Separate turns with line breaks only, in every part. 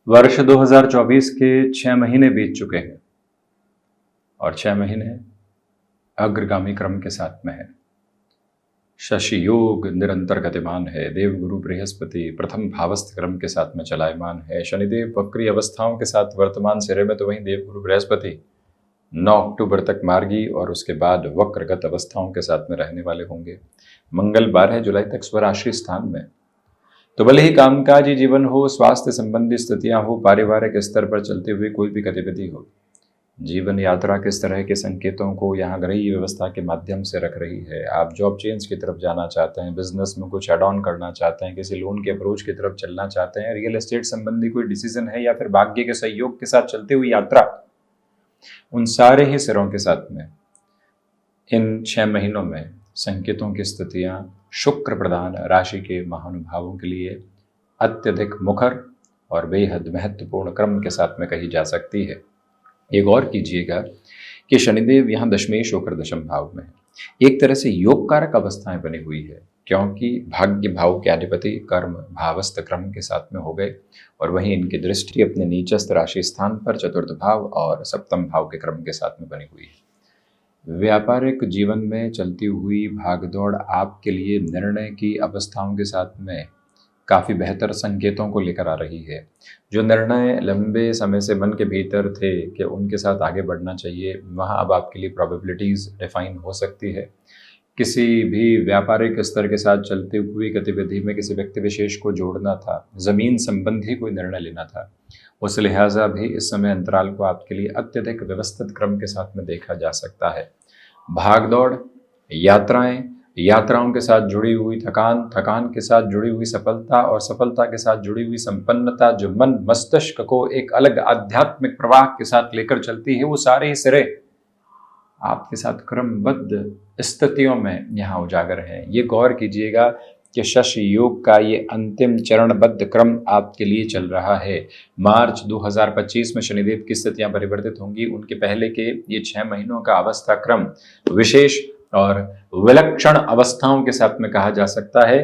वर्ष 2024 के 6 महीने बीत चुके हैं और 6 महीने अग्रगामी क्रम के साथ में है। शशि योग निरंतर गतिमान है। देवगुरु बृहस्पति प्रथम भावस्थ क्रम के साथ में चलायमान है। शनिदेव वक्री अवस्थाओं के साथ वर्तमान सिरे में, तो वहीं देवगुरु बृहस्पति 9 अक्टूबर तक मार्गी और उसके बाद वक्रगत अवस्थाओं के साथ में रहने वाले होंगे। मंगल 12 जुलाई तक स्वराशि स्थान में। तो भले ही कामकाजी जीवन हो, स्वास्थ्य संबंधी स्थितियां हो, पारिवारिक स्तर पर चलते हुए कोई भी गतिविधि हो, जीवन यात्रा किस तरह के संकेतों को यहाँ ग्रही व्यवस्था के माध्यम से रख रही है। आप जॉब चेंज की तरफ जाना चाहते हैं, बिजनेस में कुछ एड ऑन करना चाहते हैं, किसी लोन के अप्रोच की तरफ चलना चाहते हैं, रियल एस्टेट संबंधी कोई डिसीजन है, या फिर भाग्य के सहयोग के साथ चलती हुई यात्रा, उन सारे ही सिरों के साथ में इन 6 महीनों में संकेतों की स्थितियां शुक्र प्रधान राशि के महानुभावों के लिए अत्यधिक मुखर और बेहद महत्वपूर्ण क्रम के साथ में कही जा सकती है। एक और कीजिएगा कि शनिदेव यहाँ दशमेश होकर दशम भाव में है। एक तरह से योग कारक अवस्थाएं बनी हुई है, क्योंकि भाग्य भाव के अधिपति कर्म भावस्थ क्रम के साथ में हो गए और वहीं इनकी दृष्टि अपने नीचस्थ राशि स्थान पर चतुर्थ भाव और सप्तम भाव के क्रम के साथ में बनी हुई है। व्यापारिक जीवन में चलती हुई भागदौड़ आपके लिए निर्णय की अवस्थाओं के साथ में काफ़ी बेहतर संकेतों को लेकर आ रही है। जो निर्णय लंबे समय से मन के भीतर थे कि उनके साथ आगे बढ़ना चाहिए, वहाँ अब आपके लिए प्रोबेबिलिटीज़ डिफाइन हो सकती है। किसी भी व्यापारिक स्तर के साथ चलती हुई गतिविधि में किसी व्यक्ति विशेष को जोड़ना था, ज़मीन संबंधी कोई निर्णय लेना था, उस लिहाजा भी इस समय अंतराल को आपके लिए अत्यधिक व्यवस्थित क्रम के साथ में देखा जा सकता है। भागदौड़, यात्राएं, यात्राओं के साथ जुड़ी हुई थकान, थकान के साथ जुड़ी हुई सफलता और सफलता के साथ जुड़ी हुई संपन्नता, जो मन मस्तिष्क को एक अलग आध्यात्मिक प्रवाह के साथ लेकर चलती है, वो सारे ही सिरे आपके साथ क्रमबद्ध स्थितियों में यहाँ उजागर हैं। ये गौर कीजिएगा कि शशि योग का ये अंतिम चरणबद्ध क्रम आपके लिए चल रहा है। मार्च 2025 में शनिदेव की स्थितियां परिवर्तित होंगी। उनके पहले के ये 6 महीनों का अवस्था क्रम विशेष और विलक्षण अवस्थाओं के साथ में कहा जा सकता है।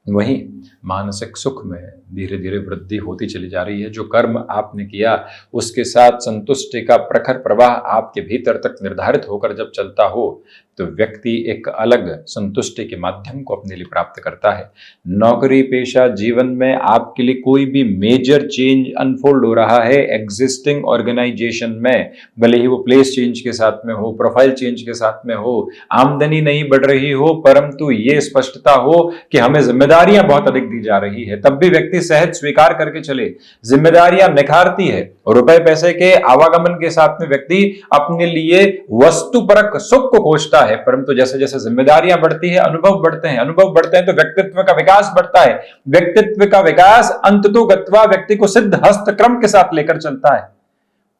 वहीं मानसिक सुख में धीरे धीरे वृद्धि होती चली जा रही है। जो कर्म आपने किया उसके साथ संतुष्टि का प्रखर प्रवाह आपके भीतर तक निर्धारित होकर जब चलता हो, तो व्यक्ति एक अलग संतुष्टि के माध्यम को अपने लिए प्राप्त करता है। नौकरी पेशा जीवन में आपके लिए कोई भी मेजर चेंज अनफोल्ड हो रहा है एग्जिस्टिंग ऑर्गेनाइजेशन में, भले ही वो प्लेस चेंज के साथ में हो, प्रोफाइल चेंज के साथ में हो, आमदनी नहीं बढ़ रही हो, परंतु ये स्पष्टता हो कि हमें जिम्मेदारियां बहुत अधिक दी जा रही है, तब भी व्यक्ति सहज स्वीकार करके चले। जिम्मेदारियां निखारती है और रुपए पैसे के आवागमन के साथ में व्यक्ति अपने लिए वस्तुपरक सुख को खोजता है, परंतु जैसे जैसे जिम्मेदारियां बढ़ती है अनुभव बढ़ते हैं, अनुभव बढ़ते हैं तो व्यक्तित्व का विकास बढ़ता है। व्यक्तित्व का विकास अंततो गत्वा व्यक्ति को सिद्ध हस्त क्रम के साथ लेकर चलता है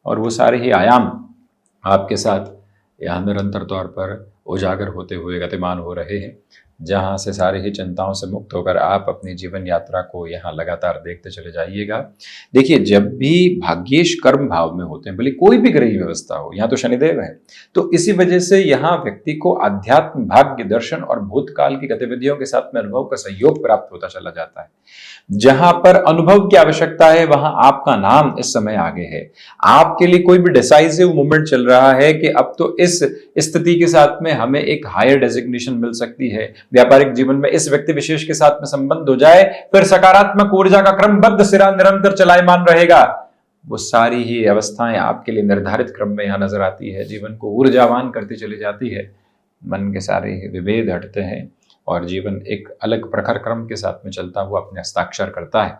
और वो सारे ही आयाम आपके साथ यहां निरंतर तौर पर उजागर होते हुए गतिमान हो रहे हैं, जहां से सारी ही चिंताओं से मुक्त होकर आप अपनी जीवन यात्रा को यहाँ लगातार देखते चले जाइएगा। देखिए, जब भी भाग्येश कर्म भाव में होते हैं, भले कोई भी ग्रही व्यवस्था हो, यहाँ तो शनिदेव है, तो इसी वजह से यहाँ व्यक्ति को अध्यात्म, भाग्य, दर्शन और भूतकाल की गतिविधियों के साथ में अनुभव का सहयोग प्राप्त होता चला जाता है। जहां पर अनुभव की आवश्यकता है वहां आपका नाम इस समय आगे है। आपके लिए कोई भी डिसाइसिव मूवमेंट चल रहा है कि अब तो इस स्थिति के साथ में हमें एक हायर डेजिग्नेशन मिल सकती है, व्यापारिक जीवन में इस व्यक्ति विशेष के साथ में संबंध हो जाए, फिर सकारात्मक ऊर्जा का क्रमबद्ध सिरा निरंतर चलायमान रहेगा। वो सारी ही अवस्थाएं आपके लिए निर्धारित क्रम में यहां नजर आती है, जीवन को ऊर्जावान करती चली जाती है। मन के सारे विभेद हटते हैं और जीवन एक अलग प्रखर क्रम के साथ में चलता हुआ अपने हस्ताक्षर करता है।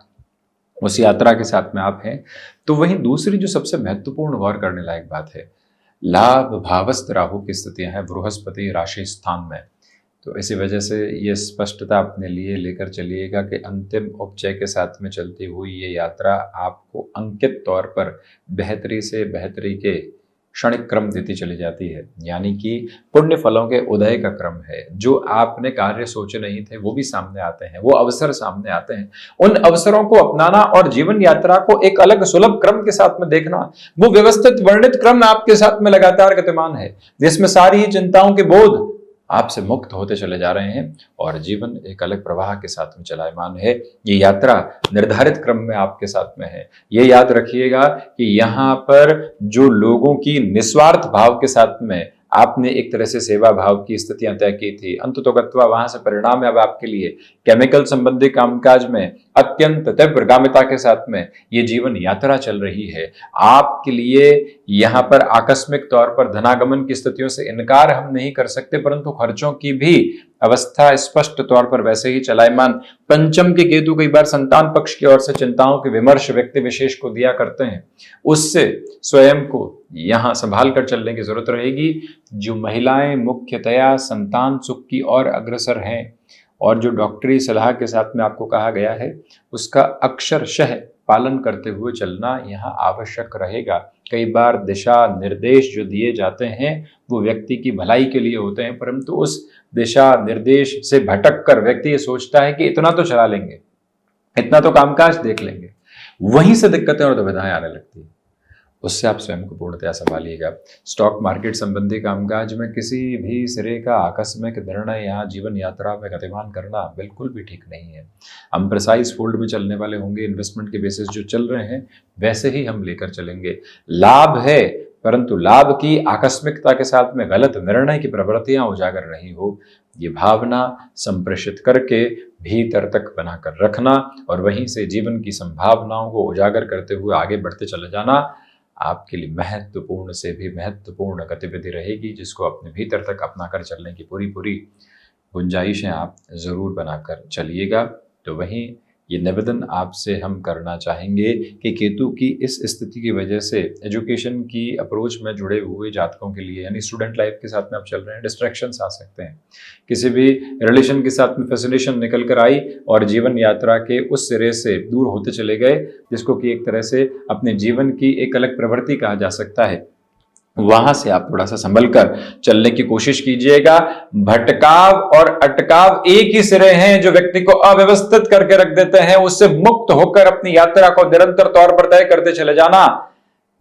उस यात्रा के साथ में आप हैं। तो वहीं दूसरी जो सबसे महत्वपूर्ण गौर करने लायक बात है, लाभ भावस्थ राहु की स्थितियां हैं बृहस्पति राशि स्थान में। तो इसी वजह से ये स्पष्टता अपने लिए लेकर चलिएगा कि अंतिम उपचय के साथ में चलती हुई ये यात्रा आपको अंकित तौर पर बेहतरी से बेहतरी के क्षणिक क्रम देती चली जाती है, यानी कि पुण्य फलों के उदय का क्रम है। जो आपने कार्य सोचे नहीं थे वो भी सामने आते हैं, वो अवसर सामने आते हैं। उन अवसरों को अपनाना और जीवन यात्रा को एक अलग सुलभ क्रम के साथ में देखना, वो व्यवस्थित वर्णित क्रम आपके साथ में लगातार गतिमान है, जिसमें सारी ही चिंताओं के बोध आपसे मुक्त होते चले जा रहे हैं और जीवन एक अलग प्रवाह के साथ में चलायमान है। ये यात्रा निर्धारित क्रम में आपके साथ में है। ये याद रखिएगा कि यहाँ पर जो लोगों की निस्वार्थ भाव के साथ में आपने एक तरह से सेवा भाव की स्थितियां तय की थी, अंततोगत्वा वहां से परिणाम है अब आपके लिए केमिकल संबंधी कामकाज में अत्यंत तीव्रगामिता के साथ में ये जीवन यात्रा चल रही है। आपके लिए यहाँ पर आकस्मिक तौर पर धनागमन की स्थितियों से इनकार हम नहीं कर सकते, परंतु खर्चों की भी अवस्था स्पष्ट तौर पर वैसे ही चलायमान। पंचम के केतु कई बार संतान पक्ष की ओर से चिंताओं के विमर्श व्यक्ति विशेष को दिया करते हैं, उससे स्वयं को यहां संभाल कर चलने की जरूरत रहेगी। जो महिलाएं मुख्यतया संतान सुख की ओर अग्रसर हैं और जो डॉक्टरी सलाह के साथ में आपको कहा गया है उसका अक्षरशः पालन करते हुए चलना यहाँ आवश्यक रहेगा। कई बार दिशा निर्देश जो दिए जाते हैं वो व्यक्ति की भलाई के लिए होते हैं, परंतु उस दिशा निर्देश से भटक कर व्यक्ति ये सोचता है कि इतना तो चला लेंगे, इतना तो कामकाज देख लेंगे, वहीं से दिक्कतें और दुविधाएं आने लगती है। उससे आप स्वयं को पूर्णतया संभालिएगा। स्टॉक मार्केट संबंधी कामकाज में किसी भी सिरे का आकस्मिक निर्णय यहाँ जीवन यात्रा में गतिमान करना बिल्कुल भी ठीक नहीं है। हम प्रिसाइज फोल्ड में चलने वाले होंगे, इन्वेस्टमेंट के बेसिस जो चल रहे हैं वैसे ही हम लेकर चलेंगे। लाभ है, परंतु लाभ की आकस्मिकता के साथ में गलत निर्णय की प्रवृत्तियां उजागर नहीं हो, ये भावना संप्रेषित करके भीतर तक बनाकर रखना और वहीं से जीवन की संभावनाओं को उजागर करते हुए आगे बढ़ते चले जाना आपके लिए महत्वपूर्ण से भी महत्वपूर्ण गतिविधि रहेगी, जिसको अपने भीतर तक अपना कर चलने की पूरी पूरी गुंजाइशें आप जरूर बनाकर चलिएगा। तो वहीं ये निवेदन आपसे हम करना चाहेंगे कि केतु की इस स्थिति की वजह से एजुकेशन की अप्रोच में जुड़े हुए जातकों के लिए, यानी स्टूडेंट लाइफ के साथ में आप चल रहे हैं, डिस्ट्रैक्शंस आ सकते हैं। किसी भी रिलेशन के साथ में फैसिनेशन निकल कर आई और जीवन यात्रा के उस सिरे से दूर होते चले गए, जिसको कि एक तरह से अपने जीवन की एक अलग प्रवृत्ति कहा जा सकता है, वहां से आप थोड़ा सा संभल कर चलने की कोशिश कीजिएगा। भटकाव और अटकाव एक ही सिरे हैं जो व्यक्ति को अव्यवस्थित करके रख देते हैं। उससे मुक्त होकर अपनी यात्रा को निरंतर तौर पर तय करते चले जाना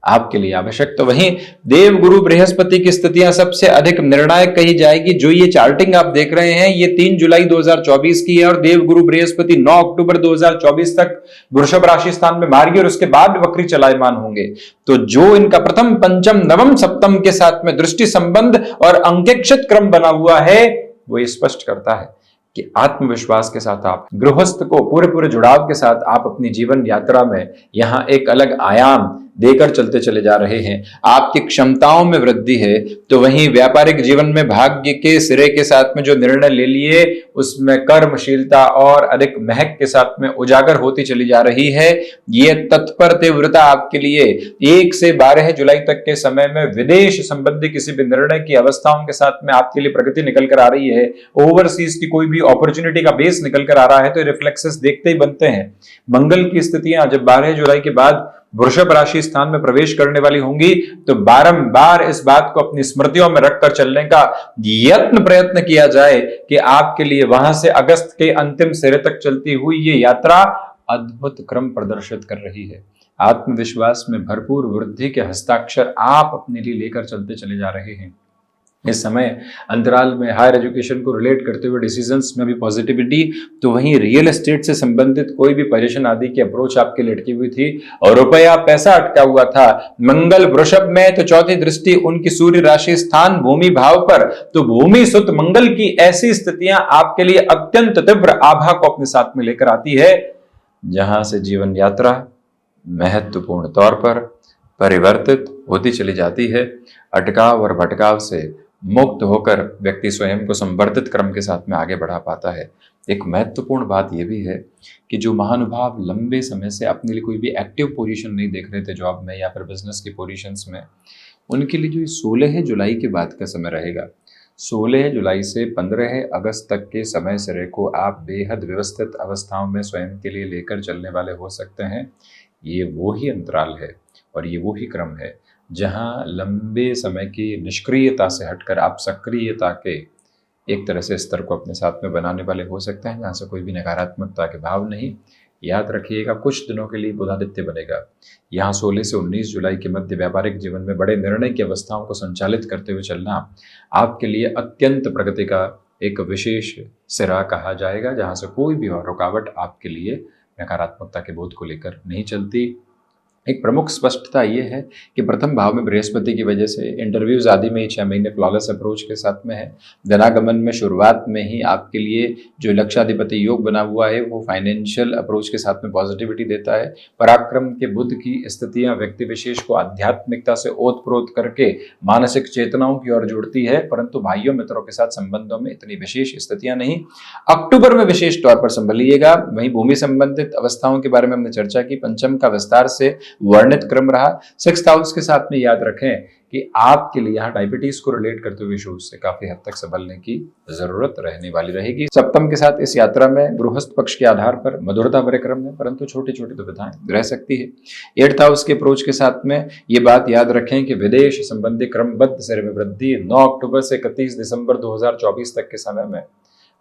आपके लिए आवश्यक। तो वहीं देव गुरु बृहस्पति की स्थितियां सबसे अधिक निर्णायक कही जाएगी। जो ये चार्टिंग आप देख रहे हैं ये 3 जुलाई 2024 की है और देव गुरु बृहस्पति 9 अक्टूबर 2024 तक वृषभ राशि स्थान में मार्गी और उसके बाद वक्री चलायमान होंगे। तो जो इनका प्रथम, पंचम, नवम, सप्तम के साथ में दृष्टि संबंध और अंकेक्षित क्रम बना हुआ है वो ये स्पष्ट करता है कि आत्मविश्वास के साथ आप गृहस्थ को पूरे जुड़ाव के साथ आप अपनी जीवन यात्रा में यहां एक अलग आयाम देकर चलते चले जा रहे हैं। आपकी क्षमताओं में वृद्धि है। तो वहीं व्यापारिक जीवन में भाग्य के सिरे के साथ में जो निर्णय ले लिए उसमें कर्मशीलता और अधिक महक के साथ में उजागर होती चली जा रही है। ये तत्पर तीव्रता आपके लिए 1 से 12 जुलाई तक के समय में विदेश संबंधी किसी भी निर्णय की अवस्थाओं के साथ में आपके लिए प्रगति निकल कर आ रही है। ओवरसीज की कोई भी अपॉर्चुनिटी का बेस निकल कर आ रहा है तो रिफ्लेक्सेस देखते ही बनते हैं। मंगल की स्थितियां जब 12 जुलाई के बाद वृषभ राशि स्थान में प्रवेश करने वाली होंगी तो बारंबार इस बात को अपनी स्मृतियों में रखकर चलने का प्रयत्न किया जाए कि आपके लिए वहां से अगस्त के अंतिम सिरे तक चलती हुई ये यात्रा अद्भुत क्रम प्रदर्शित कर रही है। आत्मविश्वास में भरपूर वृद्धि के हस्ताक्षर आप अपने लिए लेकर चलते चले जा रहे हैं। इस समय अंतराल में हायर एजुकेशन को रिलेट करते हुए डिसीजंस में भी पॉजिटिविटी, तो वहीं रियल एस्टेट से संबंधित कोई भी परेशान आदि की अप्रोच आपके लिए अटकी हुई थी और रुपया पैसा अटका हुआ था। मंगल वृषभ में तो चौथी दृष्टि उनकी सूर्य राशि स्थान भूमि भाव पर, तो भूमि सुत मंगल की ऐसी स्थितियां आपके लिए अत्यंत तीव्र आभा को अपने साथ में लेकर आती है, जहां से जीवन यात्रा महत्वपूर्ण तौर पर परिवर्तित होती चली जाती है। अटकाव और भटकाव से मुक्त होकर व्यक्ति स्वयं को संवर्धित क्रम के साथ में आगे बढ़ा पाता है। एक महत्वपूर्ण बात यह भी है कि जो महानुभाव लंबे समय से अपने लिए कोई भी एक्टिव पोजीशन नहीं देख रहे थे जॉब में या फिर बिजनेस की पोजीशंस में, उनके लिए जो 16 जुलाई के बाद का समय रहेगा, 16 जुलाई से 15 अगस्त तक के समय सिरे को आप बेहद व्यवस्थित अवस्थाओं में स्वयं के लिए लेकर चलने वाले हो सकते हैं। ये वो ही अंतराल है और ये वो ही क्रम है जहां लंबे समय की निष्क्रियता से हटकर आप सक्रियता के एक तरह से स्तर को अपने साथ में बनाने वाले हो सकते हैं, जहां से कोई भी नकारात्मकता के भाव नहीं, याद रखिएगा कुछ दिनों के लिए बुधादित्य बनेगा। यहाँ 16 से 19 जुलाई के मध्य व्यापारिक जीवन में बड़े निर्णय की अवस्थाओं को संचालित करते हुए चलना आपके लिए अत्यंत प्रगति का एक विशेष सिरा कहा जाएगा, जहाँ से कोई भी और रुकावट आपके लिए नकारात्मकता के बोध को लेकर नहीं चलती। एक प्रमुख स्पष्टता ये है कि प्रथम भाव में बृहस्पति की वजह से इंटरव्यूज आदि में 6 महीने फ्लॉलेस अप्रोच के साथ में है। धनागमन में शुरुआत में ही आपके लिए जो लक्षाधिपति योग बना हुआ है वो फाइनेंशियल अप्रोच के साथ में पॉजिटिविटी देता है। पराक्रम के बुध की स्थितियां व्यक्ति विशेष को आध्यात्मिकता से ओतप्रोत करके मानसिक चेतनाओं की ओर जोड़ती है, परंतु भाइयों मित्रों के साथ संबंधों में इतनी विशेष स्थितियां नहीं। अक्टूबर में विशेष तौर पर संभलिएगा। वहीं भूमि संबंधित अवस्थाओं के बारे में हमने चर्चा की। पंचम का विस्तार से वर्णित क्रम रहा। 6th हाउस के साथ में याद रखें कि आपके लिए यहाँ डायबिटीज को रिलेट करते हुए इश्यूज से काफी हद तक संभलने की जरूरत रहने वाली रहेगी। सप्तम के साथ इस यात्रा में गृहस्थ पक्ष के आधार पर मधुरता भरे क्रम है, परंतु छोटी छोटी दुविधाएं रह सकती है। 8th हाउस के अप्रोच के साथ में ये बात याद रखें कि विदेश संबंधी क्रमबद्ध सिरे में वृद्धि 9 अक्टूबर से 31 दिसंबर 2024 तक के समय में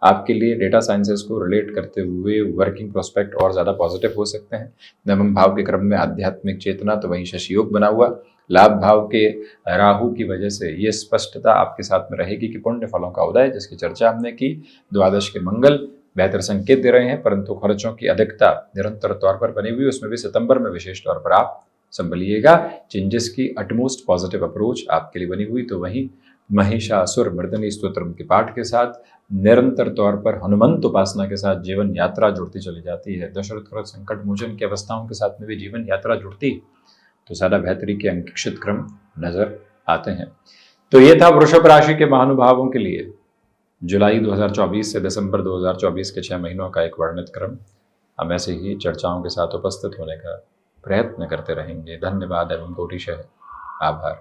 आपके लिए डेटा साइंसेस को रिलेट करते हुए वर्किंग प्रोस्पेक्ट और ज़्यादा पॉजिटिव हो सकते हैं। नवम भाव के क्रम में आध्यात्मिक चेतना, तो वहीं शशि योग बना हुआ। लाभ भाव के राहु की वजह से ये स्पष्टता आपके साथ में रहेगी कि पुण्य फलों का उदय, जिसकी चर्चा हमने की। द्वादश के मंगल बेहतर संकेत दे रहे हैं, परंतु खर्चों की अधिकता निरंतर तौर पर बनी हुई, उसमें भी सितंबर में विशेष तौर पर आप संभलिएगा। चेंजेस की अटमोस्ट पॉजिटिव अप्रोच आपके लिए बनी हुई। तो वहीं महिषासुर मर्दनी स्तोत्र के पाठ के साथ निरंतर तौर पर हनुमंत उपासना के साथ जीवन यात्रा जुड़ती चली जाती है। दशरथ क्रम संकट मोचन की अवस्थाओं के साथ में भी जीवन यात्रा जुड़ती, तो ज्यादा बेहतरी के अंकित क्रम नजर आते हैं। तो ये था वृषभ राशि के महानुभावों के लिए जुलाई 2024 से दिसंबर 2024 के 6 महीनों का एक वर्णित क्रम। हम ऐसे ही चर्चाओं के साथ उपस्थित होने का प्रयत्न करते रहेंगे। धन्यवाद एवं कोटिशः आभार।